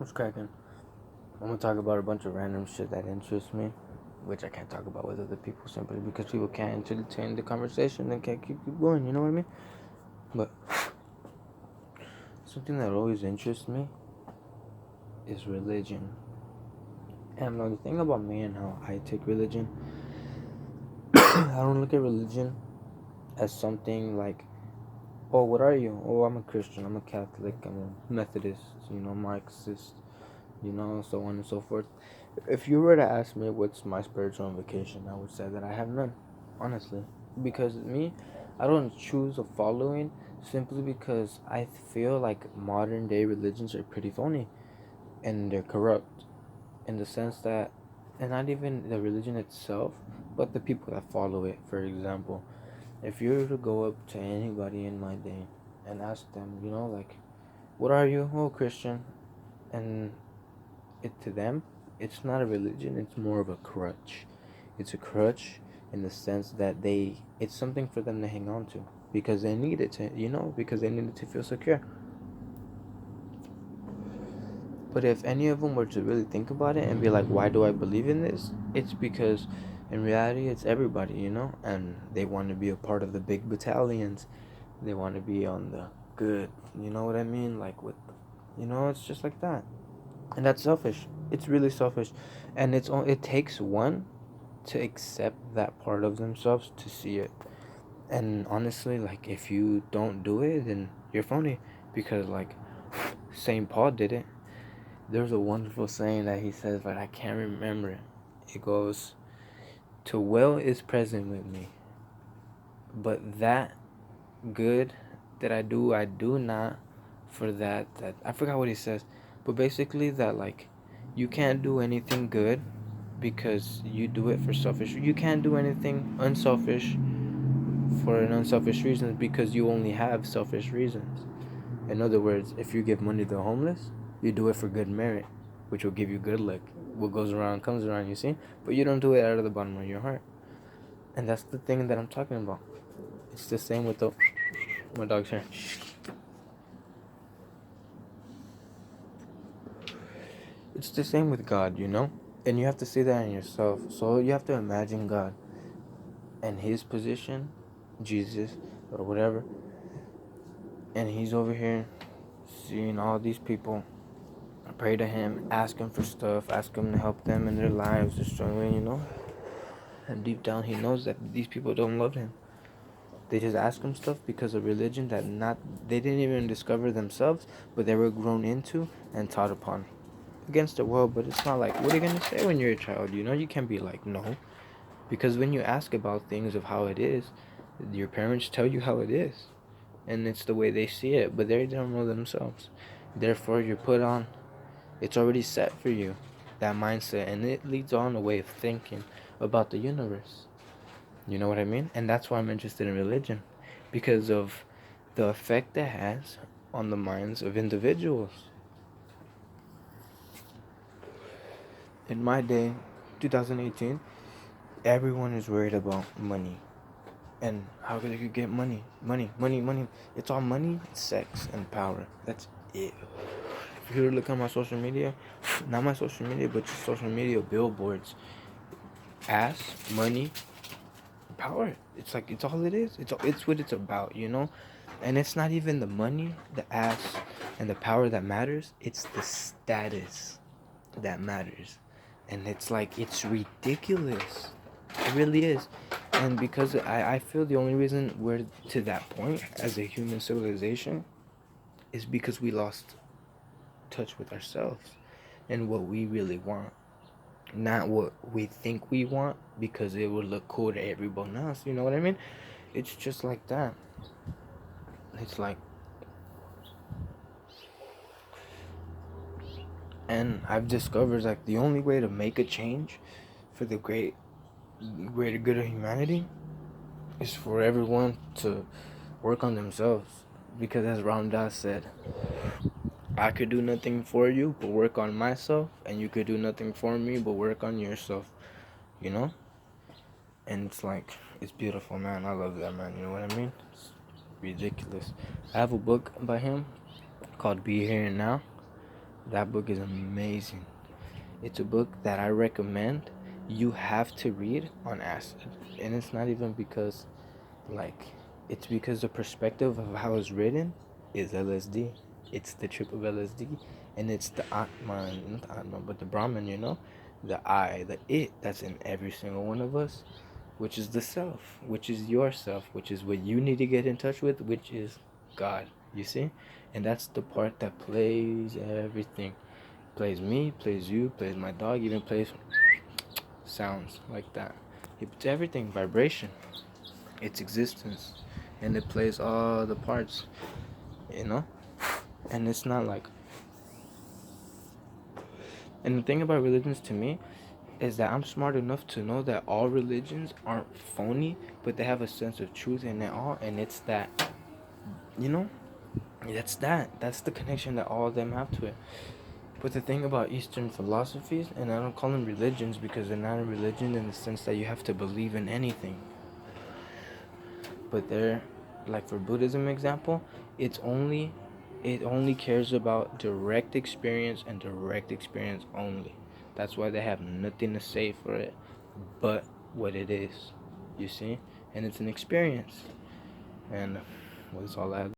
What's cracking? I'm gonna talk about a bunch of random shit that interests me, which I can't talk about with other people simply because people can't entertain the conversation and can't keep going, you know what I mean? But something that always interests me is religion. And the thing about me and how I take religion, I don't look at religion as something like, oh, what are you? Oh, I'm a Christian, I'm a Catholic, I'm a Methodist, Marxist, so on and so forth. If you were to ask me what's my spiritual invocation, I would say that I have none, honestly. Because me, I don't choose a following simply because I feel like modern day religions are pretty phony and they're corrupt in the sense that, and not even the religion itself, but the people that follow it. For example, if you were to go up to anybody in my day and ask them, like, what are you? Oh, Christian. And to them, it's not a religion, it's more of a crutch. It's a crutch in the sense that it's something for them to hang on to because they need it to, because they need it to feel secure. But if any of them were to really think about it and be like, why do I believe in this? It's because in reality, it's everybody, and they want to be a part of the big battalions. They want to be on the good, you know what I mean? Like it's just like that. And that's selfish. It's really selfish. And it takes one to accept that part of themselves to see it. And honestly, like, if you don't do it, then you're phony. Because, like, St. Paul did it. There's a wonderful saying that he says, but I can't remember it. It goes, "To will is present with me, but that good that I do not for that." I forgot what he says. But basically, that, like, you can't do anything good because you do it for selfish. You can't do anything unselfish for an unselfish reason because you only have selfish reasons. In other words, if you give money to the homeless, you do it for good merit, which will give you good luck. What goes around comes around, you see? But you don't do it out of the bottom of your heart. And that's the thing that I'm talking about. It's the same with the my dog's here. It's the same with God, And you have to see that in yourself. So you have to imagine God and his position, Jesus, or whatever. And he's over here seeing all these people pray to him, ask him for stuff, ask him to help them in their lives, they're struggling. And deep down he knows that these people don't love him. They just ask him stuff because of religion that not they didn't even discover themselves, but they were grown into and taught upon. Against the world, but it's not like, what are you gonna say when you're a child? You can't be like, no. Because when you ask about things of how it is, your parents tell you how it is. And it's the way they see it, but they don't know themselves. Therefore, you're put on, it's already set for you, that mindset, and it leads on a way of thinking about the universe. You know what I mean? And that's why I'm interested in religion, because of the effect it has on the minds of individuals. In my day, 2018, everyone is worried about money and how they could get money. Money. It's all money, sex, and power. That's it. If you look at my social media, not my social media, but just social media billboards, ass, money, power. It's like, it's all it is. It's what it's about. And it's not even the money, the ass, and the power that matters. It's the status that matters. And it's like, it's ridiculous. It really is. And because I feel the only reason we're to that point as a human civilization is because we lost touch with ourselves and what we really want. Not what we think we want because it would look cool to everyone else. You know what I mean? It's just like that. It's like, and I've discovered, like, the only way to make a change for the greater good of humanity is for everyone to work on themselves. Because as Ram Dass said, I could do nothing for you but work on myself, and you could do nothing for me but work on yourself. You know? And it's like, it's beautiful, man. I love that, man. You know what I mean? It's ridiculous. I have a book by him called Be Here and Now. That book is amazing. It's a book that I recommend you have to read on acid. And it's not even because, like, it's because the perspective of how it's written is LSD. It's the trip of LSD. And it's the Atman, not the Atman, but the Brahman, the I, the it that's in every single one of us, which is the self, which is yourself, which is what you need to get in touch with, which is God. You see? And that's the part that plays everything. Plays me, plays you, plays my dog, even plays sounds like that. It's everything, vibration, its existence, and it plays all the parts, you know? And it's not like. And the thing about religions to me is that I'm smart enough to know that all religions aren't phony, but they have a sense of truth in it all, and it's that, you know? That's that. That's the connection that all of them have to it. But the thing about Eastern philosophies, and I don't call them religions because they're not a religion in the sense that you have to believe in anything. But they're, like for Buddhism example, it only cares about direct experience and direct experience only. That's why they have nothing to say for it but what it is. You see? And it's an experience. And well, that's all I have.